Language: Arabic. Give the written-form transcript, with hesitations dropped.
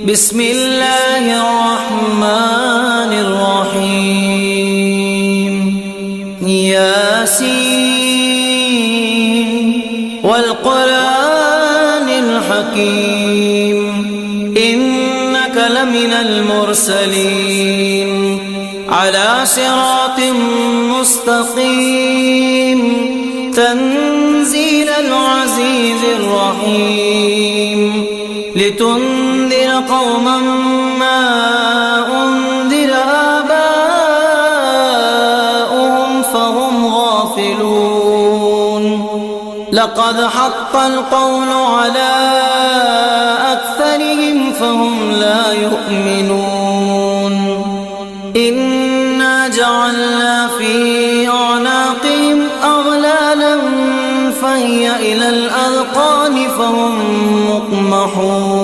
بسم الله الرحمن الرحيم ياسين والقرآن الحكيم إنك لمن المرسلين على صراط مستقيم تنزيل العزيز الرحيم لتنذر قوما ما أنذر آباؤهم فهم غافلون لقد حق القول على أكثرهم فهم لا يؤمنون إنا جعلنا في أعناقهم أغلالا فهي إلى الأذقان فهم مقمحون